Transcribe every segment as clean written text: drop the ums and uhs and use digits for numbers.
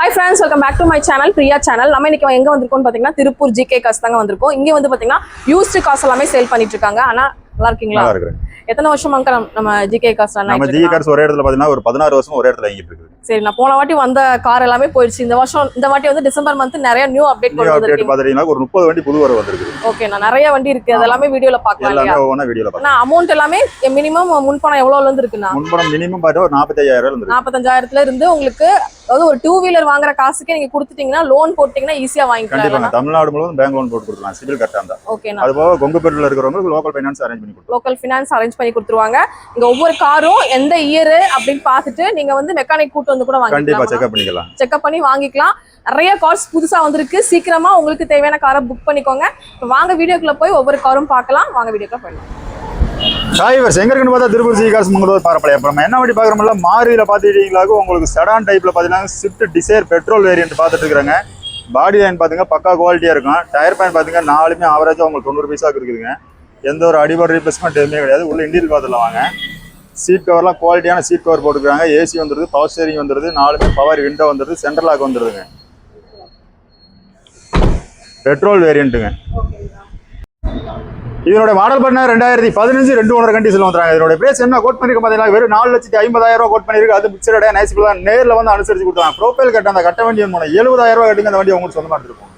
Hi friends, welcome back to my channel, Priya channel. நம்ம இன்னைக்கு எங்க வந்திருக்கோம் பாத்தீங்கன்னா திருப்பூர் ஜிகே கார்ஸ் தாங்க வந்திருக்கோம். இங்க வந்து பாத்தீங்கன்னா யூஸ்ட் கார்ஸ் எல்லாமே சேல் பண்ணிட்டு இருக்காங்க. ஆனா நல்லா இருக்கீங்களா? நல்லா இருக்கேன். எத்தனை வருஷமா நம்ம ஜிகே கார்ஸ் நம்ம ஜிகே கார்ஸ் ஒரே இடத்துல பாத்தீங்கன்னா ஒரு 16 வருஷம் ஒரே இடத்துல இயங்கிட்டு இருக்கு. சரி, நான் போன வாட்டி வந்த கார் எல்லாமே போயிடுச்சு. இந்த வாட்டி வந்து டிசம்பர் மந்த் நிறைய நியூ அப்டேட் கொண்டு வந்திருக்கீங்க. பாத்தீங்கன்னா ஒரு 30 வண்டி புது வர வந்திருக்கு. ஓகே, நான் நிறைய வண்டி இருக்கு. அதெல்லாம் வீடியோல பார்க்கலாம். எல்லாமே ஒவ்வொண்ணா வீடியோல பார்க்கலாம். நான் அமௌண்ட் எல்லாமே மினிமம் முன்பணம் எவ்வளவுல இருந்து இருக்குன்னா? முன்பணம் மினிமம் பாத்தா ஒரு 45000 இருந்து 45000ல இருந்து உங்களுக்கு அதாவது ஒரு 2 வீலர் வாங்குற காசுக்கே நீங்க கொடுத்துட்டீங்கன்னா லோன் போட்டீங்கன்னா ஈஸியா வாங்கிக்கலாம். கண்டிப்பா தமிழ்நாடு முழுவதும் பேங்க் லோன் போட்டு கொடுக்கலாம். சிவில் கரெக்ட்டா இருந்தா. ஓகேனா. அதுபோக கொங்குபேட்ல இருக்கிறவங்களுக்கு லோக்கல் ஃபைனான்ஸ் அரேஞ்ச் பண்ணி கொடுக்கலாம். லோக்கல் ஃபைனான்ஸ் அரேஞ்ச் பண்ணி கொடுத்துருவாங்க. இங்க ஒவ்வொரு காரும் எந்த இயர் அப்படின்னு பார்த்துட்டு நீங்க வந்து மெக்கானிக் கூட்டு வந்து கூட வாங்கிக்கலாம். கண்டிப்பா செக்அப் பண்ணிக்கலாம். செக்அப் பண்ணி வாங்கிக்கலாம். நிறைய கார்ஸ் புதுசா வந்திருக்கு. சீக்கிரமா உங்களுக்கு தேவையான காரை புக் பண்ணிக்கோங்க. வாங்க வீடியோக்குள்ள போய் ஒவ்வொரு காரும் பார்க்கலாம். வாங்க வீடியோக்குள்ள போயிடலாம். டிரைவர்ஸ் எங்க இருக்குன்னு பார்த்தா திருப்பூர் ஜிகே கார்ஸ் மங்களூர் பாரப்பளையம். அப்புறம் என்ன வண்டி பார்க்குறோம்ல மாருதியில பார்த்துட்டீங்களா உங்களுக்கு செடான் டைப்ல பார்த்தீங்கன்னா ஸ்விஃப்ட் டிசைர் பெட்ரோல் வேரியன்ட் பார்த்துட்டு இருக்கிறாங்க. பாடி லைன் பாத்தீங்க பக்கா குவாலிட்டியா இருக்கும். டயர் பாயிண்ட் பாத்தீங்க நாலுமே ஆவரேஜா உங்களுக்கு 90 பைசாக்கு இருக்குதுங்க. எந்த ஒரு அடிபாடு ரீப்ளேஸ்மெண்ட் எதுவுமே கிடையாது. உள்ள இன்டீரியல் பார்த்துலாம் வாங்க. சீட் கவர்லாம் குவாலிட்டியான சீட் கவர் போட்டுருக்காங்க. ஏசி வந்துருது, பவர் ஸ்டேரிங் வந்துருது, நாலுமே பவர் விண்டோ வந்துருது, சென்ட்ரல் லாக் வந்துருதுங்க. பெட்ரோல் வேரியண்ட்டுங்க. இதனோட மாடல் பண்ண 2015 2 ஓனர் கண்டிஷன்ல வந்துறாங்க. இதனோட பிரைஸ் என்ன கோட் பண்ணிருக்க பாத்தீங்கன்னா வெறும் 4,50,000 ரூபாய் கோட் பண்ணிருக்கு. அது பிக்சடா நைஸ்புல்லா நேர்ல வந்து அனுசரிச்சு கொடுத்தாங்க. ப்ரோஃபைல் கட்ட அந்த கட்ட வண்டி 70,000 ரூபாய் கட்டுங்க. அந்த வண்டி உங்களுக்கு சொந்தமா எடுத்துருப்போம்.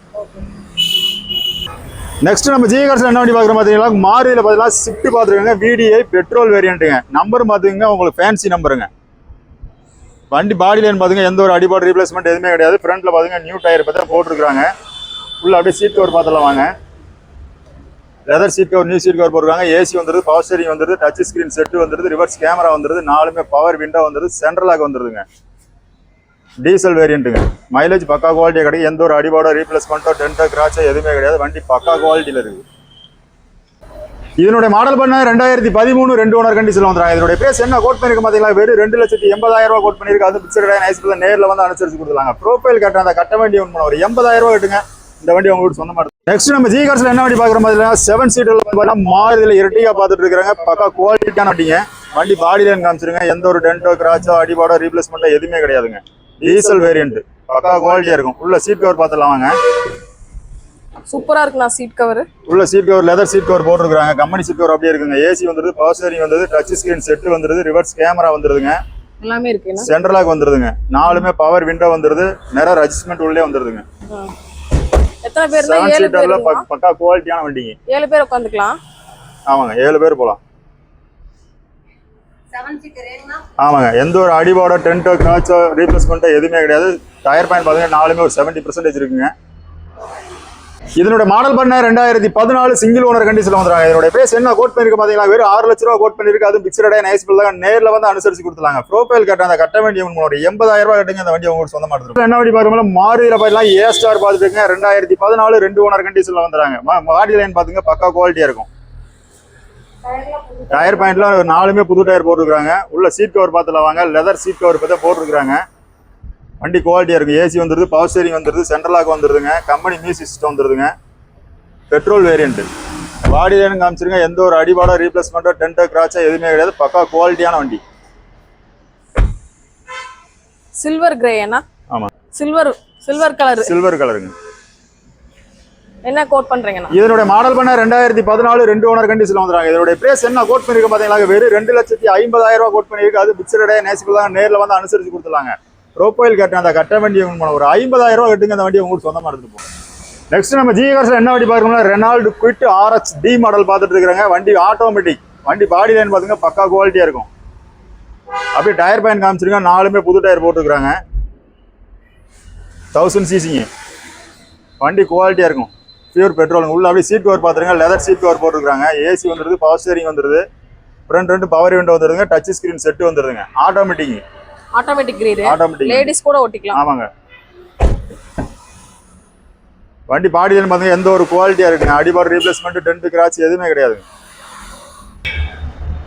நெக்ஸ்ட் நம்ம ஜிகே கார்ஸ்ல என்ன வண்டி பாக்குறோம் பாத்தீங்கன்னா மாருதியில பாத்தீங்கன்னா ஸ்விஃப்ட் பாத்துருக்காங்க. VDI பெட்ரோல் வேரியண்ட்டுங்க. நம்பர் பாத்தீங்கன்னா உங்களுக்கு ஃபேன்சி நம்பருங்க. வண்டி பாடி லைன் பாத்தீங்க எந்த ஒரு அடிபாடு ரீப்ளேஸ்மெண்ட் எதுவுமே கிடையாது. ஃப்ரண்ட்ல பாத்தீங்க நியூ டயர் பார்த்தா போட்டுருக்காங்க. உள்ள அப்படியே சீட் கவர் பார்த்தலாம் வாங்க. Leather seat cover, new seat cover போட்டுருக்காங்க. ஏசி வந்துருது, பவர் ஸ்டேரிங் வந்துருது, டச் ஸ்கிரீன் செட் வந்துருது, ரிவர்ஸ் கேமரா வந்துருது, நாலுமே பவர் விண்டோ வந்துருது, சென்ட்ரல் லாக் வந்துருதுங்க. டீசல் வேரியண்ட்டுங்க. மைலேஜ் பக்கா குவாலிட்டியா கிடைக்கும். எந்த ஒரு அடிபாடோ ரீப்ளேஸ்மெண்ட்டோ டென்ட்டோ கிராச்சோ எதுவுமே கிடையாது. வண்டி பக்கா குவாலிட்டியில இருக்கு. இதனுடைய மாடல் பண்ண 2013 2 ஓனர் கண்டிஷன்ல வந்துறாங்க. இதனுடைய பிரைஸ் என்ன கோட் பண்ணிருக்க பாத்தீங்களா வெறும் 2,80,000 ரூபாய் கோட் பண்ணிருக்கு. அது பிக்சடா நைஸ்புல்லா நேர்ல வந்து அனுசரிச்சு கொடுத்துருவாங்க. ப்ரோஃபைல் கட்ட அந்த கட்ட வண்டி ஒன்று ஒரு 80,000 ரூபாய் கட்டுங்க. இந்த வண்டி உங்களுக்கு சொந்தமா இருக்கு. நெக்ஸ்ட் நம்ம ஜிகே கார்ஸ்ல என்ன வண்டி பாக்குறோம் பாத்தீங்கன்னா 7 சீட்டர்ல பாத்தீங்கன்னா மாருதியில இரட்டிகா பாத்துட்டு இருக்காங்க. பக்கா குவாலிட்டியான வண்டிங்க. வண்டி பாடி லைன் காமிச்சிருங்க. எந்த ஒரு டென்ட்டோ கிராச்சோ அடிபாடோ ரீப்ளேஸ்மெண்ட்டோ எதுவுமே கிடையாதுங்க. டீசல் வேரியன்ட் பக்கா குவாலிட்டியா இருக்கும். உள்ள சீட் கவர் பாத்துலாம் வாங்க. சூப்பரா இருக்குண்ணா சீட் கவர். உள்ள seat cover leather seat cover போட்டுருக்காங்க. கம்பெனி சீட் கவர் அப்படியே இருக்குங்க. ஏசி வந்துருது, பவர் ஸ்டேரிங் வந்துருது, டச் ஸ்கிரீன் செட் வந்துருது, ரிவர்ஸ் கேமரா வந்துருதுங்க. எல்லாமே இருக்கு. சென்ட்ரல் லாக் வந்துருதுங்க. நாலுமே பவர் விண்டோ வந்துருது, மிரர் அட்ஜஸ்ட்மெண்ட் உள்ளே வந்துருதுங்க. எத்தனை பேர்? 7 சீட்டர்ல பக்கா குவாலிட்டியான வண்டிங்க. 7 பேர் உட்காந்துக்கலாம். ஆமாங்க, 7 பேர் போலாம். 7 சீட்டர் ஏன்னா ஆமாங்க. எந்த ஒரு அடிபாடோ டென்ட்டோ கிராச்சோ ரீப்ளேஸ்மெண்ட்டோ எதுவுமே கிடையாது. டயர் பாயிண்ட் பாத்தீங்கன்னா நாலுமே ஒரு 70% இருக்குங்க. இதனோட மாடல் பண்ண 2014 சிங்கிள் ஓனர் கண்டிஷன்ல வந்துறாங்க. இதனோட பிரைஸ் என்ன கோட் பண்ணிருக்க பாத்தீங்கன்னா வெறும் 6 லட்ச ரூபாய் கோட் பண்ணிருக்கு. அது பிக்சடா நைஸ்புல்லா நேர்ல வந்து அனுசரிச்சு கொடுத்துறாங்க. ப்ரோஃபைல் கட்ட அந்த கட்ட வண்டி ஒரு 80,000 ரூபாய் கட்டுங்க. அந்த வண்டி உங்களுக்கு சொந்தமா எடுத்துரும். என்ன வண்டி பாக்குறோம்ல மாருதியில பாத்தீங்கன்னா ஏ ஸ்டார் பாத்துட்டுங்க 2014 2 ஓனர் கண்டிஷன்ல வந்துறாங்க. பாடி லைன் பாத்துங்க பக்கா குவாலிட்டியா இருக்கும். டயர் பாயிண்ட்ல நாலுமே புது டயர் போட்டுருக்காங்க. உள்ள சீட் கவர் பாத்துல வாங்க. லெதர் சீட் கவர் பார்த்தா போட்டுருக்காங்க. வண்டி குவாலிட்டியா இருக்கு. ஏசி வந்துருது, பவர் ஸ்டேரிங் வந்துருது, சென்ட்ரல் லாக் வந்துருதுங்க. கம்பெனி மியூசிக் சிஸ்டம் வந்துருதுங்க. Petrol variant. பாடி லைன் காமிச்சிருங்க. எந்த ஒரு அடிபாடோ ரீப்ளேஸ்மெண்ட்டோ டென்ட்டோ கிராச்சோ எதுவுமே கிடையாது. பக்கா குவாலிட்டியான வண்டி. சில்வர் கிரே என்ன? ஆமா, சில்வர் கலர். சில்வர் கலருங்க. என்ன கோட் பண்றீங்கன்னா இதனுடைய மாடல் பண்ண 2014 2 ஓனர் கண்டிஷன்ல வந்துறாங்க. இதனுடைய பிரைஸ் என்ன கோட் பண்ணிருக்க பாத்தீங்களா வெறும் 2,50,000 ரூபாய் கோட் பண்ணிருக்கு. அது பிக்சடா நைஸ்புல்லா நேர்ல வந்து அனுசரிச்சு கொடுத்துறாங்க. ப்ரோஃபைல் கட்ட அந்த கட்ட வண்டி ஒரு 50,000 ரூபாய் கட்டுங்க. அந்த வண்டி உங்களுக்கு சொந்தமா எடுத்துட்டு போகும். நெக்ஸ்ட் நம்ம ஜிகே கார்ஸ்ல என்ன வண்டி பாக்குறோம்னா Renault Kwid RX D model பாத்துட்டு இருக்காங்க. வண்டி ஆட்டோமேட்டிக். வண்டி பாடி லைன் பாத்தீங்க பக்கா குவாலிட்டியா இருக்கும். அப்படியே டயர் பாயிண்ட் காமிச்சிருக்காங்க. நாலுமே புது டயர் போட்டுருக்காங்க. 1000 cc. வண்டி குவாலிட்டியா இருக்கும். Pure petrol. உள்ள அப்படியே சீட் கவர் பாத்துருங்க. லெதர் சீட் கவர் போட்டுருக்காங்க. ஏசி வந்துருது, பவர் ஸ்டேரிங் வந்துருது, ஃப்ரண்ட் 2 பவர் விண்டோ வந்துருதுங்க. டச் ஸ்கிரீன் செட் வந்துருதுங்க. Automatic great. லேடிஸ் கூட ஓட்டிக்கலாம். ஆமாங்க. வண்டி பாடி லைன் பாத்தீங்க எந்த ஒரு குவாலிட்டியா இருக்குங்க. அடிபாடு ரீப்ளேஸ்மெண்ட் டென்ட் கிராச் எதுவுமே கிடையாது.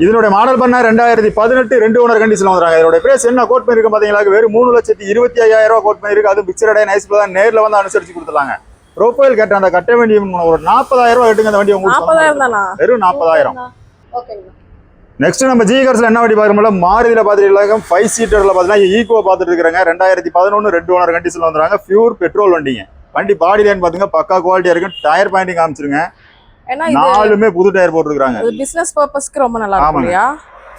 இதனுடைய மாடல் பண்ண 2018 2 ஓனர் கண்டிஷன்ல வந்துறாங்க. இதோட பிரைஸ் என்ன கோட் பண்ணிருக்க பாத்தீங்களா வெறும் 3,25,000 ரூபாய் கோட் பண்ணிருக்கு. அது பிக்சடா நைஸ்புல்லா நேர்ல வந்து அனுசரிச்சு கொடுத்துறாங்க. ப்ரோஃபைல் கட்ட அந்த கட்ட வண்டி ஒரு 40,000 ரூபாய் கட்டுங்க. அந்த வண்டி உங்களுக்கு 40,000 தானா? வெறும் 40,000. ஓகேங்க. நெக்ஸ்ட் நம்ம ஜி கார்ஸ்ல என்ன வண்டி பார்க்கறோம்ல மாருதியில பாத்துட்டீங்கன்னா 5 சீட்டர்ல பாத்தீங்கன்னா ஈகோ பாத்துட்டு இருக்காங்க 2011 ரெட் ஓனர் கண்டிஷன்ல வந்துறாங்க பியூர் பெட்ரோல் வண்டிங்க. வண்டி பாடி லைன் பாத்தீங்க பக்கா குவாலிட்டியா இருக்கு. டயர் பாயிண்டிங் காமிச்சிருங்க. ஏன்னா இது நாலுமே புது டயர் போட்டுருக்காங்க. இது பிசினஸ் பர்பஸ்க்கு ரொம்ப நல்லா இருக்கும் இல்லையா?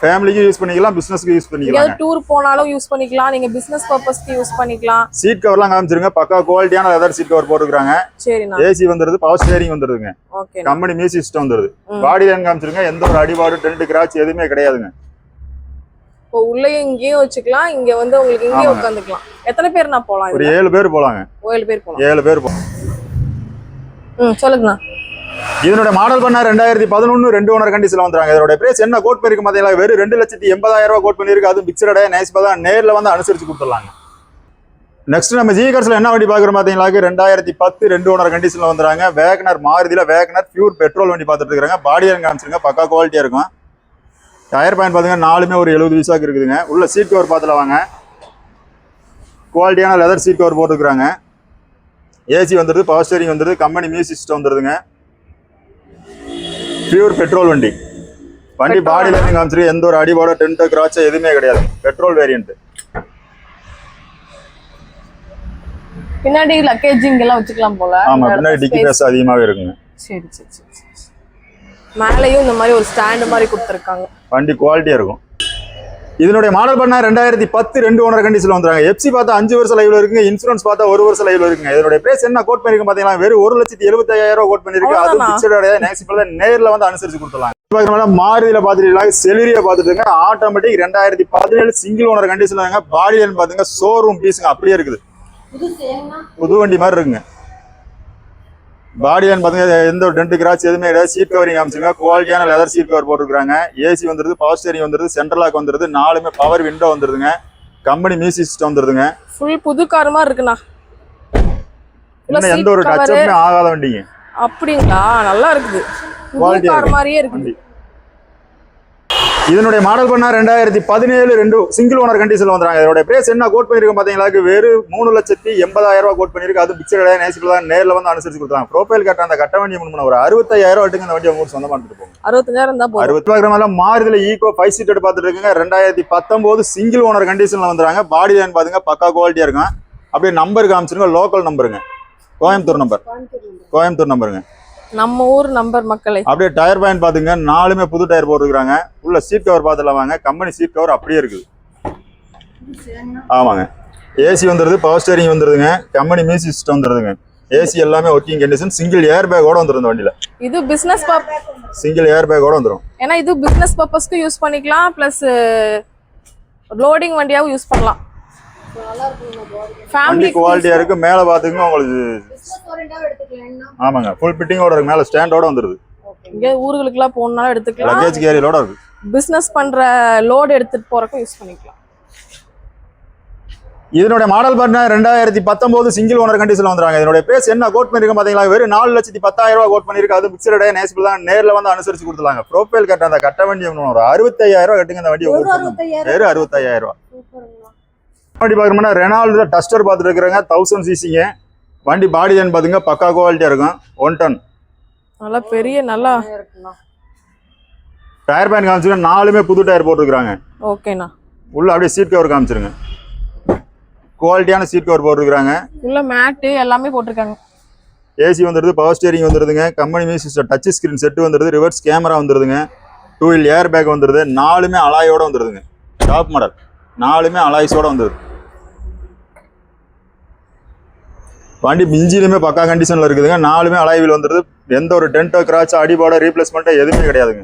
ஃபேமிலிக்கு யூஸ் பண்ணிக்கலாம், பிசினஸ்க்கு யூஸ் பண்ணிக்கலாம். நீங்க டூர் போனாலும் யூஸ் பண்ணிக்கலாம், நீங்க பிசினஸ் பர்பஸ்க்கு யூஸ் பண்ணிக்கலாம். சீட் கவர்லாம் காமிச்சிருங்க. பக்கா குவாலிட்டியான லெதர் சீட் கவர் போட்டுருக்காங்க. சரிண்ணா. ஏசி வந்துருது, பவர் ஸ்டீரிங் வந்துருதுங்க. ஓகே. கம்பெனி மியூசிக் சிஸ்டம் வந்துருது. பாடி லைன் காமிச்சிருங்க. எந்த ஒரு அடிபாடு டென்ட் கிராச் எதுவுமே கிடையாதுங்க. இப்போ உள்ளேயும் இங்கேயும் வச்சுக்கலாம், இங்க வந்து உங்களுக்கு இங்கேயும் உட்காந்துக்கலாம். எத்தனை பேர் நான் போலாம்? ஒரு 7 பேர் போலாங்க. 7 பேர் போலாம். 7 பேர் போலாம். சொல்லுங்கண்ணா. இதனோட மாடல் பண்ண 2011 ரெண்டு ஓனர் கண்டிஷன்ல வந்துறாங்க. இதோட பிரைஸ் என்ன கோட் பண்ணிருக்கு பாத்தீங்களா? வெறும் 2,80,000 ரூபாய் கோட் பண்ணிருக்கு. அது பிக்சடா நைஸ் தான் நேர்ல வந்து அனுசரிச்சு கொடுத்துடலாங்க. நெக்ஸ்ட் நம்ம ஜி கார்ஸ்ல என்ன வண்டி பாக்குறோம் பாத்தீங்களா? 2010 ரெண்டு ஓனர் கண்டிஷன்ல வந்துறாங்க. வேகனர் மாருதியில வேகனர் பியூர் பெட்ரோல் வண்டி பாத்துட்டு இருக்காங்க. பாடி லைன் காமிச்சிருங்க. பக்கா குவாலிட்டியா இருக்கும். டயர் பாயிண்ட் பாத்தீங்கன்னா நாலுமே ஒரு 70 பீஸாக்கு இருக்குதுங்க. உள்ள சீட் கவர் பாத்துல வாங்க. குவாலிட்டியான லெதர் சீட் கவர் போட்டுருக்காங்க. ஏசி வந்துருது, பவர் ஸ்டீரிங் வந்துருது, கம்பெனி மியூசிக் சிஸ்டம் வந்துருதுங்க. பியூர் பெட்ரோல் வண்டி. வண்டி பாடி லைனிங் காமிச்சிருக்கு. எந்த ஒரு அடிபாட டென்ட் கிராச் எதுவுமே கிடையாது. Petrol variant. பின்னாடி லக்கேஜிங் எல்லாம் வச்சுக்கலாம் போல. ஆமா, பின்னாடி டிக்கி ஸ்பேஸ் அதிகமாவே இருக்குங்க. சரி சரி சரி. மேலேயும் இந்த மாதிரி ஒரு ஸ்டாண்ட் மாதிரி கொடுத்துருக்காங்க. வண்டி குவாலிட்டியா இருக்கும். இதனுடைய மாடல் பண்ணா 2010 ரெண்டு ஓனர் கண்டிஷன்ல வந்துறாங்க. எஃப்சி பார்த்தா 5 வருஷம் லைவ்ல இருக்குங்க. இன்சூரன்ஸ் பார்த்தா 1 வருஷம் லைவ்ல இருக்குங்க. இதனுடைய பிரைஸ் என்ன கோட் பண்ணிருக்கு பாத்தீங்களா? வெறும் 1,75,000 ரூபாய் கோட் பண்ணிருக்கு. அது பிக்சடா நேக்ஸிபிளா நேர்ல வந்து அனுசரிச்சு கொடுத்துடலாம். மாருதியில பாத்துட்டீங்களா? செலிரியா பாத்துட்டுங்க. ஆட்டோமேட்டிக் 2017 சிங்கிள் ஓனர் கண்டிஷன்ல இருங்க. பாடி லைன் பாத்துங்க. ஷோரூம் பீஸுங்க அப்படியே இருக்குது. புது வண்டி மாதிரி இருக்குங்க. பாடி லைன் பாத்துங்க. எந்த ஒரு டென்ட் கிராச் எதுவுமே கிடையாது. சீட் கவரிங் காமிச்சுங்க. குவாலிட்டியான லெதர் சீட் கவர் போட்டுருக்காங்க. ஏசி வந்துருது, பவர் ஸ்டீரிங் வந்துருது, சென்ட்ரல் லாக் வந்துருது, நாலுமே பவர் விண்டோ வந்துருதுங்க. கம்பெனி மியூசிக் சிஸ்டம் வந்துருதுங்க. ஃபுல் புது கார் மாதிரி இருக்குண்ணா. இன்னும் எந்த ஒரு டச்சப்புமே ஆகாத வண்டிங்க. அப்படிங்களா? நல்லா இருக்குது. புது கார் மாதிரியே இருக்கு. இதனுடைய மாடல் பண்ணா 2017 ரெண்டு சிங்கிள் ஓனர் கண்டிஷன்ல வந்துறாங்க. இதோட பிரைஸ் என்ன கோட் பண்ணிருக்கோம் பாத்தீங்களா? வெறும் 3,80,000 ரூபாய் கோட் பண்ணிருக்கு. அது பிக்சடா நேசிபிளா நேர்ல வந்து அனுசரிச்சு கொடுத்தாங்க. ப்ரொஃபைல் கட்ட அந்த கட்ட வண்டி முன்ன ஒரு 65,000 ரூபாய்க்கு இந்த வண்டி உங்களுக்கு சொந்தமா எடுத்துட்டு போங்க. 65,000 தான் போகும். 60,000 மாருதியில ஈகோ 5 சீட்டர் பாத்துட்டு இருக்குங்க. 2019 சிங்கிள் ஓனர் கண்டிஷன்ல வந்துறாங்க. பாடி லைன் பாத்துங்க பக்கா குவாலிட்டியா இருக்கும். அப்படியே நம்பர் காமிச்சிருங்க. லோக்கல் நம்பருங்க. கோயம்புத்தூர் நம்பருங்க. நம்ம ஊர் நம்பர் மக்களை. அப்படியே டயர் பாயிண்ட் பாத்துங்க. நாலுமே புது டயர் போட்டுருக்காங்க. உள்ள சீட் கவர் பாத்துல வாங்க. கம்பெனி சீட் கவர் அப்படியே இருக்குது. ஆமாங்க. ஏசி வந்துருது, பவர் ஸ்டீரிங் வந்துருதுங்க, கம்பெனி மியூசிக் சிஸ்டம் வந்துருதுங்க. ஏசி எல்லாமே ஒர்க்கிங் கண்டிஷன். சிங்கிள் ஏர் பேக்கோட வந்துரும் வண்டியில. இது பிசினஸ் சிங்கிள் ஏர் பேக்கோட வந்துரும். ஏன்னா இது பிசினஸ் பர்பஸ்க்கு யூஸ் பண்ணிக்கலாம். பிளஸ் லோடிங் வண்டியாவும் யூஸ் பண்ணலாம். வண்டி குவாலிட்டியா இருக்கு. மேல பாத்துங்க உங்களுக்கு. ஆமாங்க. ஃபுல் ஃபிட்டிங்கோட இருக்கு. மேல ஸ்டாண்டோட வந்துருது. இங்க ஊர்களுக்குலாம் போனாலும் எடுத்துக்கலாம். லக்கேஜ் கேரியரோட இருக்கு. பிசினஸ் பண்ற லோட் எடுத்துட்டு போறதுக்கு யூஸ் பண்ணிக்கலாம். இதனுடைய மாடல் பார்த்தா 2019 சிங்கிள் ஓனர் கண்டிஷன்ல வந்துறாங்க. இதனுடைய பிரைஸ் என்ன கோட் பண்ணிருக்கோம் பாத்தீங்களா? வெறும் 4,10,000 ரூபாய் கோட் பண்ணிருக்கு. அது பிக்சடா நேசிபிள் தான் நேர்ல வந்து அனுசரிச்சு கொடுத்துலாங்க. ப்ரொஃபைல் கட்ட அந்த கட்ட வண்டி ஒரு 65,000 ரூபாய் கட்டுங்க. இந்த வண்டி வெறும் 65,000 ரூபாய். வண்டி பாக்குறோம்னா ரெனால்டோ டஸ்டர் பாத்துட்டு இருக்கிறாங்க. 1000 சிசிங்க. வண்டி பாடி லைன் பாத்துங்க பக்கா குவாலிட்டியா இருக்கும். 1 டன். நல்லா பெரிய நல்லா டயர் பேண்ட் காமிச்சிருங்க. நாலுமே புது டயர் போட்டுருக்காங்க. ஓகேண்ணா. உள்ள அப்படியே சீட் கவர் காமிச்சிருங்க. குவாலிட்டியான சீட் கவர் போட்டுருக்காங்க. உள்ள மேட் எல்லாமே போட்டுருக்காங்க. ஏசி வந்துருது, பவர் ஸ்டீரிங் வந்துருதுங்க, company music system, touch screen set வந்துருது, ரிவர்ஸ் கேமரா வந்துருதுங்க, 2 வீல் ஏர் பேக் வந்துருது. நாலுமே அலாயோட வந்துருதுங்க. Top model. நாலுமே அலாய்ஸோட வந்துருது. வண்டி இன்ஜினுமே பக்கா கண்டிஷன்ல இருக்குதுங்க. நாலுமே அலாய் வீல் வந்துருது. எந்த ஒரு டென்ட்டோ கிராச்சோ அடிபாடோ ரீப்ளேஸ்மெண்ட்டோ எதுவுமே கிடையாதுங்க.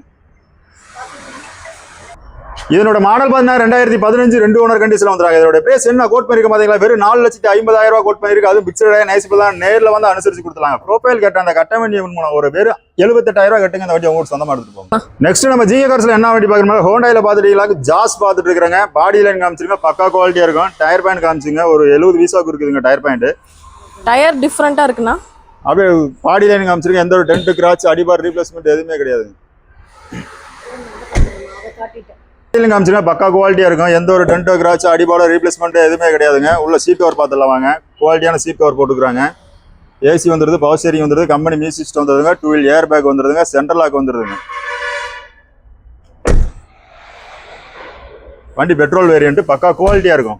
இதனோட மாடல் பார்த்தீங்கன்னா 2015 ரெண்டு ஓனர் கண்டிஷன்ல வந்துறாங்க. இதோட பிரைஸ் என்ன கோட் பண்ணிருக்க பாத்தீங்களா? வெறும் 4,50,000 ரூபாய் கோட் பண்ணிருக்கு. அது பிக்சடா நேசிபிள் தான் நேர்ல வந்து அனுசரிச்சு கொடுத்துலாங்க. ப்ரொஃபைல் கட்ட அந்த கட்ட வண்டி ஒரு வெறும் 78,000 ரூபாய் கட்டுங்க. இந்த வண்டி உங்களுக்கு சொந்தமா எடுத்துட்டு போங்க. நெக்ஸ்ட் நம்ம ஜிஏ கார்ஸ்ல என்ன வண்டி பாக்குறோம்? ஹோண்டாயில பாத்துட்டீங்களா? ஜாஸ் பாத்துட்டு இருக்காங்க. பாடி லைன் காமிச்சிருங்க. பக்கா குவாலிட்டியா இருக்கும். டயர் பாயிண்ட் காமிச்சிங்க. ஒரு 70 பீஸாக்கு இருக்குதுங்க டயர் பாயிண்ட். டயர் டிஃபரெண்டா இருக்குண்ணா. அப்படியே பாடி லைன் காமிச்சிருங்க. எந்த ஒரு டென்ட் கிராச் அடிபார் ரீப்ளேஸ்மெண்ட் எதுவுமே கிடையாது. காமிச்சுன்னா பக்கா குவாலிட்டியா இருக்கும். எந்த ஒரு டென்ட்டோ கிராச் அடிபாடோ ரீப்ளேஸ்மெண்ட் எதுவுமே கிடையாதுங்க. உள்ள சீட் கவர் பார்த்துலாம் வாங்க. குவாலிட்டியான சீட் கவர் போட்டுக்கிறாங்க. ஏசி வந்துருது, பவர் ஸ்டீரிங் வந்துருது, கம்பெனி மியூசிக் சிஸ்டம் வந்துருதுங்க, 2 வீல் ஏர் பேக் வந்துருதுங்க, சென்ட்ரல் லாக் வந்துருதுங்க. வண்டி பெட்ரோல் வேரியன்ட், பக்கா குவாலிட்டியா இருக்கும்.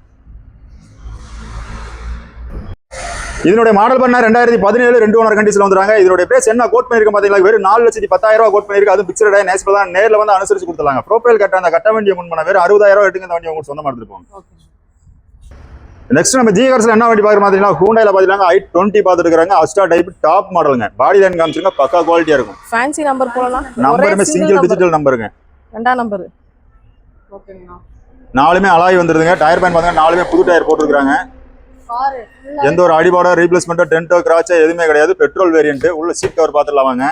இதனுடைய மாடல் பண்ண 2017 2 ஓனர் கண்டிஷன்ல வந்துறாங்க. இதனுடைய பிரைஸ் என்ன கோட் பண்ணிருக்க பாத்தீங்களா, வெறும் 4,10,000 ரூபாய் கோட் பண்ணிருக்கு. அது பிக்சட் டை நேஸ்பிள் தான், நேர்ல வந்து அனுசரிச்சு கொடுத்துறாங்க. ப்ரோஃபைல் கட்ட அந்த கட்ட வேண்டிய முன் பண்ண வெறும் 60,000 ரூபாய் எடுங்க. அந்த வண்டி உங்களுக்கு சொந்தமா எடுத்துட்டு போங்க. நெக்ஸ்ட் நம்ம ஜிகார்ஸ்ல என்ன வண்டி பாக்குற பாத்தீங்கன்னா, ஹூண்டாயில பாத்தீங்கன்னா i20 பாத்துட்டு இருக்காங்க. அஸ்டா டைப் டாப் மாடலுங்க. பாடி லைன் காமிச்சிருங்க, பக்கா குவாலிட்டியா இருக்கும். ஃபேன்சி நம்பர் போலாம், நம்பருமே சிங்கிள் டிஜிட்டல் நம்பருங்க. ரெண்டாம் நம்பர். ஓகேங்களா. நாலுமே அலாய் வந்துருதுங்க. டயர் பேன் பாத்தீங்கன்னா நாலுமே புது டயர் போட்டுருக்காங்க. எந்த ஒரு அடிபாடோ ரீப்ளேஸ்மெண்ட்டோ டென்ட்டோ கிராச்சோ எதுவுமே கிடையாது. Petrol variant. உள்ள சீட் கவர் பார்த்துலாம் வாங்க.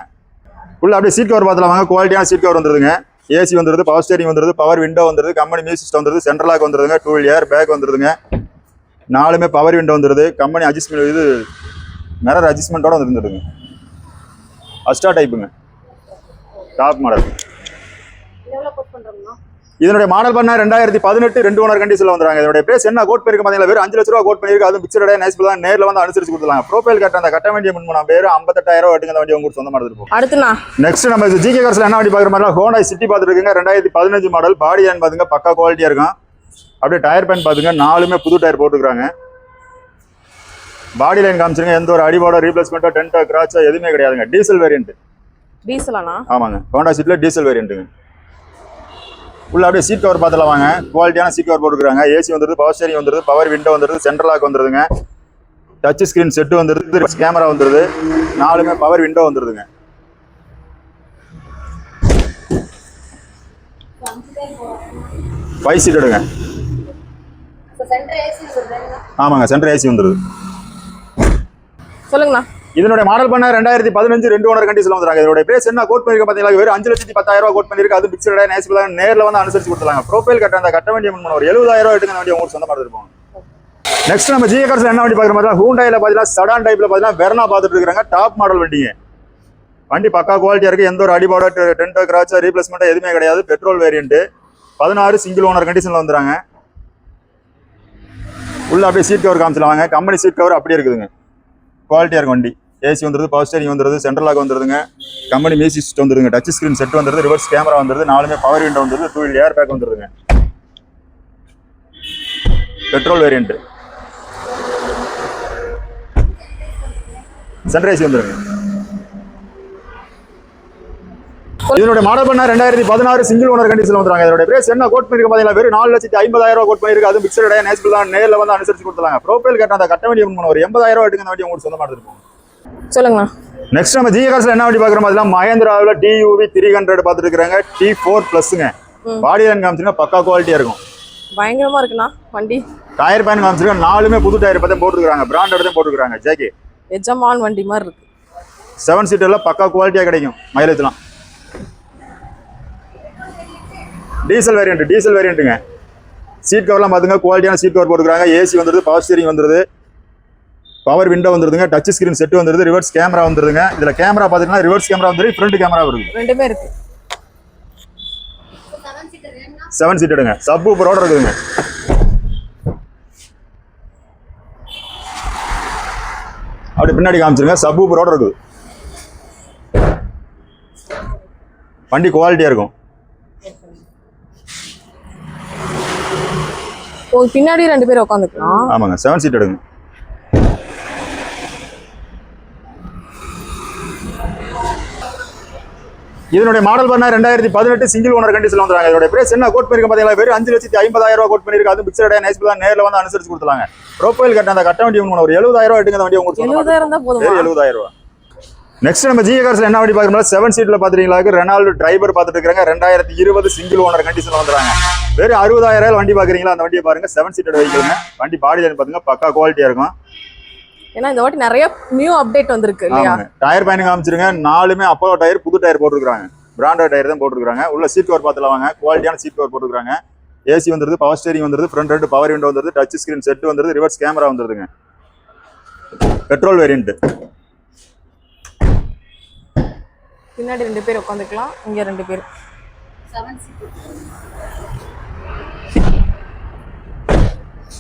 உள்ள அப்படியே சீட் கவர் பார்த்துலாம் வாங்க. குவாலிட்டியான சீட் கவர் வந்துருதுங்க. ஏசி வந்துருது, பவர் ஸ்டேரிங் வந்துருது, பவர் விண்டோ வந்துருது, கம்பெனி மியூசிக் சிஸ்டம் வந்துருது, சென்ட்ரல் லாக் வந்துருதுங்க, 2 ஏர் பேக் வந்துருதுங்க. நாலுமே பவர் விண்டோ வந்துருது, கம்பெனி அட்ஜஸ்ட்மெண்ட் இது மிரர் அட்ஜஸ்ட்மெண்ட்டோட வந்துருந்துருங்க. அஸ்டா டைப்புங்க, top model. இதனுடைய மாடல் பண்ண 2018 2 ஓனர் கண்டிஷன்ல வந்துறாங்க. இதனுடைய பிரைஸ் என்ன கோட் பண்ணிருக்கு பாத்தீங்களா, வெறும் 5 லட்ச ரூபாய் கோட் பண்ணிருக்கு. அது பிக்சட் டை நேஸ்பிள் தான், நேர்ல வந்து அனுசரிச்சு கொடுத்துறாங்க. ப்ரோஃபைல் கட்ட அந்த கட்ட வேண்டிய முன் பண்ண வெறும் 58,000 ரூபாய் எடுங்க. அந்த வண்டி உங்களுக்கு சொந்தமா எடுத்துட்டு போகும். அடுத்துனா நெக்ஸ்ட் நம்ம ஜிகே கார்ஸ்ல என்ன வண்டி பாக்குற மாதிரி ஹோண்டா சிட்டி பாத்துட்டு இருக்கீங்க. 2015 மாடல். பாடி லைன் பாத்துங்க, பக்கா குவாலிட்டியா இருக்கும். அப்படியே டயர் பேன் பாத்துங்க, நாலுமே புது டயர் போட்டுருக்காங்க. பாடி லைன் காமிச்சிருங்க. எந்த ஒரு அடிபாடோ ரீப்ளேஸ்மெண்ட்டோ டென்ட்டோ கிராச்சோ எதுவுமே கிடையாதுங்க. Diesel variant. டீசலானா? ஆமாங்க, ஹோண்டா சிட்டில டீசல் வேரியன்ட்டுங்க. உள்ள அப்படியே சீட் கவர் பார்த்துலாம் வாங்க. குவாலிட்டியான சீட் கவர் போட்டுருக்காங்க. ஏசி வந்துருது, பவர் ஸ்டேரிங் வந்துருது, பவர் விண்டோ வந்துருது, சென்ட்ரல் லாக் வந்துருதுங்க, டச் ஸ்கிரீன் செட் வந்துருது, கேமரா வந்துருது, நாலுமே பவர் விண்டோ வந்துருதுங்க. ஃபைவ் சீட் எடுங்க. ஆமாங்க, சென்ட்ரல் ஏசி வந்துருது. சொல்லுங்கண்ணா. இதனுடைய மாடல் பண்ண 2015 2 ஓனர் கண்டிஷன்ல வந்துறாங்க. இதோட பிரைஸ் என்ன கோட் பண்ணிருக்க பாத்தீங்களா, வெறும் 5,10,000 ரூபாய் கோட் பண்ணிருக்கு. அது பிக்சட் டை நேஸ்பிள் தான், நேர்ல வந்து அனுசரிச்சு கொடுத்துறாங்க. ப்ரோஃபைல் கட்ட அந்த கட்ட வேண்டிய முன் ஒரு 70,000 ரூபாய் எடுங்க. அந்த வண்டி உங்களுக்கு சொந்தமா எடுத்துருப்போம். நெக்ஸ்ட் நம்ம ஜிகே கார்ஸ்ல என்ன வண்டி பாக்குற மாதிரி ஹூண்டாயில பாத்தீங்கன்னா சடான் டைப்ல பாத்தீங்கன்னா வெர்னா பாத்துட்டு இருக்காங்க. டாப் மாடல் வண்டிங்க. வண்டி பக்கா குவாலிட்டியா இருக்கு. எந்த ஒரு அடிபாடோ டென்ட்டோ கிராச்சோ ரீப்ளேஸ்மெண்ட்டோ எதுவுமே கிடையாது. Petrol variant. 16 சிங்கிள் ஓனர் கண்டிஷன்ல வந்துறாங்க. உள்ள அப்படியே சீட் கவர் காமிச்சலாங்க. கம்பெனி சீட் கவர் அப்படியே இருக்குதுங்க. குவாலிட்டியா இருக்கும் வண்டி. ஏசி வந்துருது, பவர் ஸ்டேரிங் வந்துருது, சென்ட்ரல் லாக் வந்துருதுங்க, கம்பெனி மியூசிக் சிஸ்டம் வந்துருங்க, டச் ஸ்கிரீன் செட் வந்துருது, ரிவர்ஸ் கேமரா வந்துருது, நாலுமே பவர் விண்டோ வந்துருது, 2 ஏர் பேக் வந்துருதுங்க. Petrol variant. சென்ட்ரல் ஏசி வந்துருங்க. இதனுடைய மாடல் பண்ண 2016 சிங்கிள் ஓனர் கண்டிஷன்ல வந்துறாங்க. இதோட பிரைஸ் என்ன கோட் பண்ணிருக்க பாத்தீங்களா, வெறும் 4,50,000 ரூபாய் கோட் பண்ணிருக்கு. அது பிக்சட் டை நேஸ்பிள் தான், நேர்ல வந்து அனுசரிச்சு கொடுத்துறாங்க. ப்ரோஃபைல் கட்ட அந்த கட்ட வேண்டிய முன் ஒரு 80,000 ரூபாய் எடுங்க. அந்த வண்டி உங்களுக்கு சொந்தமா எடுத்துருப்போம். சொல்லுங்கண்ணா. நெக்ஸ்ட் நம்ம ஜிகே கார்ஸ்ல என்ன வண்டி பாக்குற மாதிரி மஹேந்திராவில் டியூவி 300 பாத்துட்டு இருக்காங்க. T4 பிளஸ்ங்க. பாடி லைன் காமிச்சிருங்க, பக்கா குவாலிட்டியா இருக்கும். பயங்கரமா இருக்குண்ணா வண்டி. டயர் பேன் காமிச்சிருங்க, நாலுமே புது டயர் பார்த்தா போட்டுருக்காங்க. பிராண்டட் தான் போட்டுருக்காங்க. ஜேகே எஜமான் வண்டி மாதிரி இருக்கு. 7 சீட்டர்ல பக்கா குவாலிட்டியா கிடைக்கும். மைலேஜ்லாம் டீசல் வேரியன்ட்டுங்க. சீட் கவர்லாம் பாத்துங்க, குவாலிட்டியான சீட் கவர் போட்டுருக்காங்க. ஏசி வந்துருது, பவர் ஸ்டீரிங் வந்துருது, பவர் விண்டோ வந்துருதுங்க, டச் ஸ்கிரீன் செட் வந்துருது, ரிவர்ஸ் கேமரா வந்துருதுங்க. இதுல கேமரா பாத்தீங்கன்னா ரிவர்ஸ் கேமரா வந்துரு, ஃப்ரண்ட் கேமரா வருது. ரெண்டுமே இருக்கு. 7 சீட்டடுங்க. சப் ஊப்பரோட இருக்குதுங்க. அப்படி பின்னாடி காமிச்சிருங்க, சப் ஊப்பரோட இருக்குது. வண்டி குவாலிட்டியா இருக்கும். ஓ, பின்னாடி 2 பேர் உட்காந்துக்கலாம். ஆமாங்க, 7 சீட் எடுங்க. இதனுடைய மாடல் பண்ண 2018 சிங்கிள் ஓனர் கண்டிஷன்ல வந்துறாங்க. இதோட பிரைஸ் என்ன கோட் பண்ணிருக்க பாத்தீங்களா, வெறும் 5,50,000 ரூபாய் கோட் பண்ணிருக்கு. அது பிக்சட் டை நேஸ்பிள் தான், நேர்ல வந்து அனுசரிச்சு கொடுத்துறாங்க. ப்ரோஃபைல் கட்ட அந்த கட்ட வேண்டிய ஒரு 70,000 ரூபாய் எடுங்க. அந்த வண்டி உங்களுக்கு 70,000 தான் போதுமா? 70,000 ரூபாய். நெக்ஸ்ட் நம்ம ஜிகே கார்ஸ்ல என்ன வண்டி பாக்குறோம்னா 7 சீட்ல பாத்துறீங்களா, ரெனால்ட் டிரைவர் பாத்துட்டு இருக்காங்க. 2020 சிங்கிள் ஓனர் கண்டிஷன்ல வந்துறாங்க. வெறும் 60,000 வண்டி பாக்குறீங்களா, அந்த வண்டியை பாருங்க. 7 சீட்டட் வெஹிக்கிள்ங்க. வண்டி பாடி லைன் பாத்துங்க, பக்கா குவாலிட்டியா இருக்கும். ஏன்னா இந்த வாட்டி நிறைய நியூ அப்டேட் வந்திருக்கு இல்லையா? டயர் பேன் காமிச்சிருங்க, நாலுமே அப்போ டயர் புது டயர் போட்டுருக்காங்க. பிராண்டட் டயர் தான் போட்டுருக்காங்க. உள்ள சீட் கவர் பார்த்துல வாங்க, குவாலிட்டியான சீட் கவர் போட்டுருக்காங்க. ஏசி வந்துருது, பவர் ஸ்டேரிங் வந்துருது, ஃப்ரண்ட் 2 பவர் விண்டோ வந்துருது, டச் ஸ்கிரீன் செட் வந்துருது, ரிவர்ஸ் கேமரா வந்துருதுங்க. Petrol variant. பின்னாடி 2 பேர் உட்காந்துக்கலாம், இங்க 2 பேர்.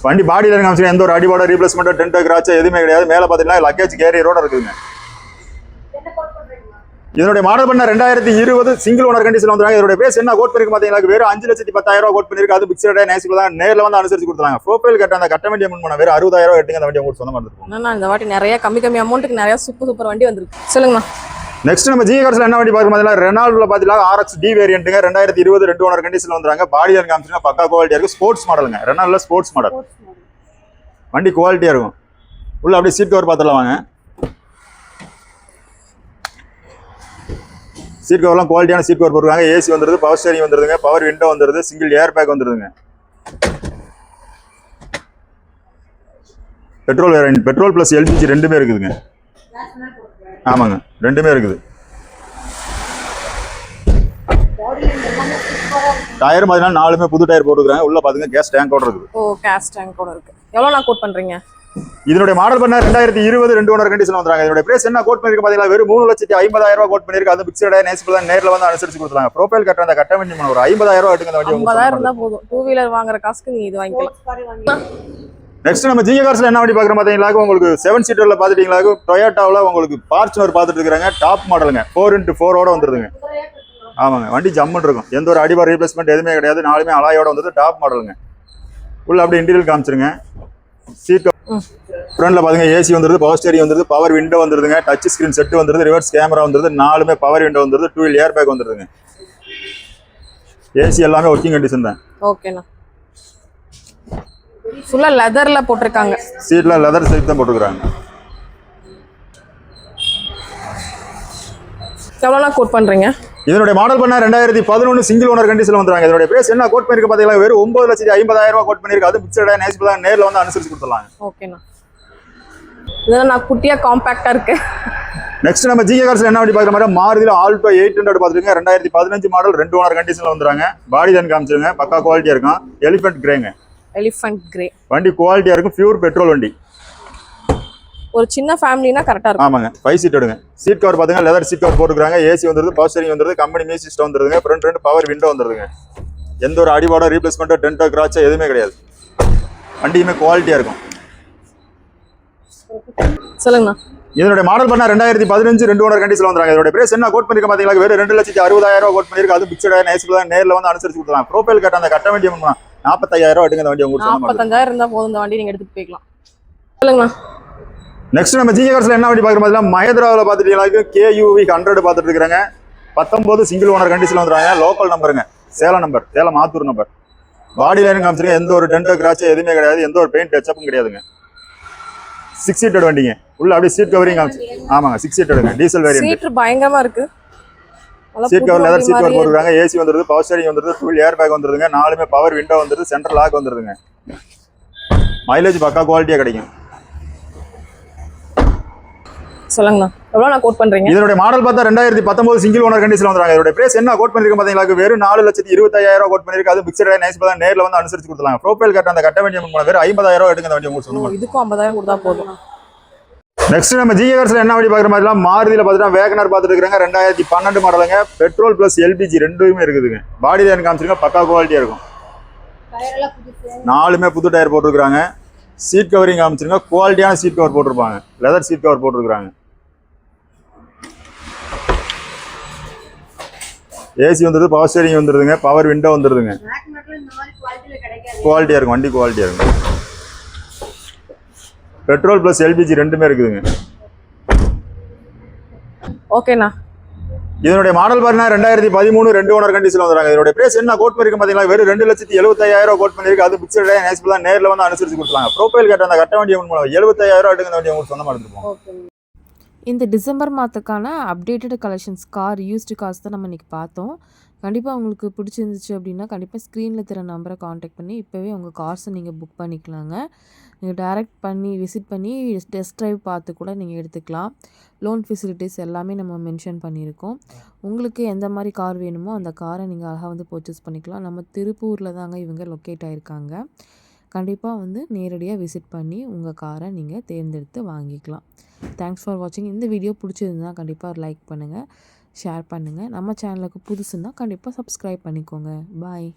வண்டி பாடியில காமிச்சிருக்க, எந்த ஒரு அடிபாடோ ரீப்ளேஸ்மெண்ட்டோ டென்ட்டோ கிராச்சோ எதுவுமே கிடையாது. மேல பாத்தீங்கன்னா லக்கேஜ் கேரியரோட இருக்குதுங்க. இதனுடைய மாடல் பண்ண 2020 சிங்கிள் ஓனர் கண்டிஷன் வந்துறாங்க. இதோட பேஸ் என்ன கோட் பண்ணிருக்கு பாத்தீங்களா, வெறும் 5,10,000 கோட் பண்ணிருக்கு. அது பிக்சட் நேசிக்கு தான் நேர்ல வந்து அனுசரிச்சு கொடுத்தாங்க. ப்ரோஃபைல் கட்ட அந்த கட்ட வேண்டிய அமௌண்ட் வேற 60,000 கட்டுங்க. அந்த வண்டி உங்களுக்கு சொந்தமா இருக்கும். என்னன்னா இந்த வாட்டி நிறைய கம்மி அமௌண்ட்டுக்கு நிறைய சூப்பர் வண்டி வந்திருக்கு. சொல்லுங்கண்ணா. நெக்ஸ்ட் நம்ம ஜிகே கார்ஸ்ல என்ன வண்டி பார்க்க பாத்தீங்கன்னா ரெனால்ட்ல பாத்தீங்கன்னா RX D வேரியன்ட்ங்க 2020 2 ஓனர் கண்டிஷன்ல வந்துறாங்க. பாடி லைன் காமிச்சீங்கன்னா பக்கா குவாலிட்டியா இருக்கு. ஸ்போர்ட்ஸ் மாடலுங்க. ரெனால்ட்ல ஸ்போர்ட்ஸ் மாடல். வண்டி குவாலிட்டியா இருக்கும். உள்ள அப்படியே சீட் கவர் பாத்துடலாம் வாங்க. சீட் கவர்லாம் குவாலிட்டியான சீட் கவர் போட்டுருக்காங்க. ஏசி வந்துருது, பவர் ஸ்டேரிங் வந்துருதுங்க, பவர் விண்டோ வந்துருது, சிங்கிள் ஏர் பேக் வந்துருதுங்க. Petrol variant, petrol plus LPG ரெண்டுமே இருக்குதுங்க. ஆமாங்க, ரெண்டுமே இருக்குது. டயர் பார்த்தீங்கன்னா 4மே புது டயர் போட்டுருக்காங்க. உள்ள பாத்துங்க கேஸ் டேங்கோட இருக்குது. ஓ, கேஸ் டேங்கோட இருக்கு. எவ்வளவு நான் கோட் பண்றீங்க? இதனுடைய மாடல் பண்ண 2020 2 ஓனர் கண்டிஷன் வந்துறாங்க. இதனுடைய பிரைஸ் என்ன கோட் பண்ணிருக்கு பாத்தீங்கன்னா வெறும் 3,50,000 கோட் பண்ணிருக்கு. அது பிக்சட் நேசிக்கு தான் நேர்ல வந்து அனுசரிச்சு கொடுத்தாங்க. ப்ரோஃபைல் கட்ட அந்த கட்ட வேண்டிய ஒரு 50,000 கட்டுங்க. அந்த வண்டி 50,000 இருந்தா போதும். 2 வீலர் வாங்குற காசுக்கு நீங்க இது வாங்கிக்கலாம். நெக்ஸ்ட் நம்ம ஜிகே கார்ஸ்ல என்ன வண்டி பாக்குறோம் பாத்தீங்களா, உங்களுக்கு 7 சீட்டர்ல பாத்துட்டீங்களா, டொயோட்டாவில் உங்களுக்கு ஃபார்ச்சுனர் பாத்துட்டு இருக்காங்க. டாப் மாடலுங்க, 4x4 ஓட வந்துருதுங்க. ஆமாங்க, வண்டி ஜம்முன்னு இருக்கும். எந்த ஒரு அடிபார் ரீப்ளேஸ்மெண்ட் எதுவுமே கிடையாது. 4மே அலாயோட வந்தது. டாப் மாடலுங்க. உள்ள அப்படியே இன்டீரியல் காமிச்சிருங்க. சீட் ஃப்ரண்ட்ல பாருங்க ஏசி வந்துருது, பவர் ஸ்டேரிங் வந்துருது, பவர் விண்டோ வந்துருதுங்க, டச் ஸ்கிரீன் செட் வந்துருது, ரிவர்ஸ் கேமரா வந்துருது, 4மே பவர் விண்டோ வந்துருது, 2 வீல் ஏர் பேக் வந்துருதுங்க. ஏசி எல்லாமே ஒர்க்கிங் கண்டிஷன் தான். ஓகேண்ணா. ஃபுல்லா லெதர்ல போட்டிருக்காங்க. சீட்ல லெதர் சீட் தான் போட்டுருக்காங்க. எவ்வளோ கோட் பண்றீங்க? இதனுடைய மாடல் பண்ண 2011 சிங்கிள் ஓனர் கண்டிஷன்ல வந்துறாங்க. இதனுடைய பிரைஸ் என்ன கோட் பண்ணிருக்கு பாத்தீங்களா, வெறும் 9,50,000 கோட் பண்ணிருக்கு. அது பிக்சட் நேசிக்கு தான் நேர்ல வந்து அனுசரிச்சு கொடுத்துடலாம். ஓகேண்ணா. இதெல்லாம் நான் குட்டியா காம்பாக்டா இருக்கு. நெக்ஸ்ட் நம்ம ஜிகே கார்ஸ்ல என்ன வண்டி பாக்குற மாதிரி மாருதில ஆல்டோ 800 பாத்துருங்க. 2015 மாடல் 2 ஓனர் கண்டிஷன்ல வந்துறாங்க. பாடி லைன் காமிச்சிருங்க, பக்கா குவாலிட்டியா இருக்கும். எலிஃபென்ட் கிரேங்க. எலிஃபென்ட் கிரே வண்டி குவாலிட்டியா இருக்கும். பியூர் பெட்ரோல் வண்டி. ஒரு சின்ன ஃபேமிலினா கரெக்டா இருக்கும். ஆமாங்க, 5 சீட் எடுங்க. சீட் கவர் பாத்தீங்கன்னா லெதர் சீட் கவர் போட்டுருக்காங்க. ஏசி வந்துருது, பவர் ஸ்டேரிங் வந்துருது, கம்பெனி மியூசிக் சிஸ்டம் வந்துருதுங்க. ஃப்ரண்ட் 2 பவர் விண்டோ வந்துருதுங்க. எந்த ஒரு அடிபாடோ ரீப்ளேஸ்மெண்ட்டோ டென்ட்டோ கிராச்சோ எதுவுமே கிடையாது. வண்டியுமே குவாலிட்டியா இருக்கும். சொல்லுங்கண்ணா. இதனுடைய மாடல் பண்ண 2015 2 ஓனர் கண்டிஷன்ல வந்துறாங்க. இதோட பிரைஸ் என்ன கோட் பண்ணிருக்க பாத்தீங்களா, வெறும் 2,60,000 கோட் பண்ணிருக்கு. அது பிக்சட் நேசிக்கு தான் நேர்ல வந்து அனுசரிச்சு கொடுக்கலாம். ப்ரோஃபைல் கட்ட அந்த கட்ட வேண்டிய 45,000 எடுங்க. அந்த வண்டி உங்களுக்கு 45,000 இருந்தா போதும். இந்த வண்டி நீங்க எடுத்துட்டு போய்க்கலாம். சொல்லுங்கண்ணா. நெக்ஸ்ட் நம்ம ஜிகே கார்ஸ்ல என்ன வண்டி பாக்குற மாதிரி மஹேந்திராவில் பாத்துட்டீங்களா, KUV 100 பாத்துட்டு இருக்காங்க. 19 சிங்கிள் ஓனர் கண்டிஷன்ல வந்துறாங்க. லோக்கல் நம்பருங்க, Salem number, Salem Attur number. Body line காமிச்சிருங்க. எந்த ஒரு டென்ட்டோ கிராச்சோ எதுவுமே கிடையாது. எந்த ஒரு பெயிண்ட் டச்சப்பும் கிடையாதுங்க. 6 சீட்டட் வண்டிங்க. உள்ள அப்படியே சீட் கவரிங் காமிச்சு. ஆமாங்க, 6 சீட்டடுங்க. Diesel variant. சீட் பயங்கரமா இருக்கு. Seat cover leather seat cover போட்டுருக்காங்க. ஏசி வந்துருது, பவர் ஸ்டேரிங் வந்துருது, 2 வீல் ஏர் பேக் வந்துருதுங்க. 4மே பவர் விண்டோ வந்துருது, சென்ட்ரல் லாக் வந்துருதுங்க. மைலேஜ் பக்கா குவாலிட்டியா கிடைக்கும். சொல்லுங்கண்ணா. எவ்வளவு நான் கோட் பண்றீங்க? இதனுடைய மாடல் பார்த்தா 2019 சிங்கிள் ஓனர் கண்டிஷன்ல வந்துறாங்க. இதோட பிரைஸ் என்ன கோட் பண்ணிருக்கு பாத்தீங்களா, வெறும் 4,25,000 கோட் பண்ணிருக்கு. அது பிக்சட் நேசிக்கு தான் நேர்ல வந்து அனுசரிச்சு கொடுத்துடலாம். ப்ரோஃபைல் கட்ட அந்த கட்ட வேண்டிய வெறும் 50,000 எடுங்க. அந்த வண்டி உங்களுக்கு சொந்தமா. இதுக்கும் 50,000 கொடுத்தா போதும். நெக்ஸ்ட் நம்ம ஜிகே கார்ஸ்ல என்ன வண்டி பாக்குற மாதிரி மாருதியில பாத்தீங்கன்னா வேகனர் பாத்துட்டு இருக்காங்க. 2012 மாடலுங்க. பெட்ரோல் பிளஸ் LPG ரெண்டுமே இருக்குதுங்க. பாடி லைன் காமிச்சிருங்க, பக்கா குவாலிட்டியா இருக்கும். 4மே புது டயர் போட்டுருக்காங்க. சீட் கவரிங் காமிச்சிருங்க, குவாலிட்டியான சீட் கவர் போட்டிருப்பாங்க. லெதர் சீட் கவர் போட்டிருக்காங்க. ஏசி வந்துருது, பவர் ஸ்டேரிங் வந்துருதுங்க, பவர் விண்டோ வந்துருதுங்க. குவாலிட்டியா இருக்கும். வண்டி குவாலிட்டியா இருக்கும். பெட்ரோல் பிளஸ் LPG ரெண்டுமே இருக்குதுங்க. ஓகேண்ணா. இதனுடைய மாடல் பாத்தீங்கன்னா 2013 2 ஓனர் கண்டிஷன்ல வந்துறாங்க. இதோட பிரைஸ் என்ன கோட் பண்ணிருக்கு பாத்தீங்களா, வெறும் 2,75,000 கோட் பண்ணிருக்கு. அது பிக்சட் நேசிக்கு தான் நேர்ல வந்து அனுசரிச்சு கொடுத்துருவாங்க. ப்ரோஃபைல் கட்ட அந்த கட்ட வேண்டிய 75,000 எடுங்க. அந்த வண்டி உங்களுக்கு சொந்தமா எடுத்துப்போம். இந்த டிசம்பர் மாதத்துக்கான updated collections car used cars தான் நம்ம இன்றைக்கி பார்த்தோம். கண்டிப்பாக உங்களுக்கு பிடிச்சிருந்துச்சு அப்படின்னா கண்டிப்பாக ஸ்க்ரீனில் தர நம்பரை காண்டாக்ட் பண்ணி இப்போவே உங்கள் கார்ஸை நீங்கள் புக் பண்ணிக்கலாங்க. நீங்கள் டைரக்ட் பண்ணி விசிட் பண்ணி டெஸ்ட் ட்ரைவ் பார்த்து கூட நீங்கள் எடுத்துக்கலாம். லோன் ஃபெசிலிட்டிஸ் எல்லாமே நம்ம மென்ஷன் பண்ணியிருக்கோம். உங்களுக்கு எந்த மாதிரி கார் வேணுமோ அந்த காரை நீங்கள் அழகாக வந்து பர்ச்சேஸ் பண்ணிக்கலாம். நம்ம திருப்பூரில் தாங்க இவங்க லொக்கேட் ஆகிருக்காங்க. கண்டிப்பாக வந்து நேரடியாக விசிட் பண்ணி உங்கள் காரை நீங்கள் தேர்ந்தெடுத்து வாங்கிக்கலாம். தேங்க்ஸ் ஃபார் வாட்சிங். இந்த வீடியோ பிடிச்சிருந்தா கண்டிப்பாக லைக் பண்ணுங்கள், ஷேர் பண்ணுங்கள். நம்ம சேனலுக்கு புதுசுன்னா கண்டிப்பாக சப்ஸ்கிரைப் பண்ணிக்கோங்க. பாய்.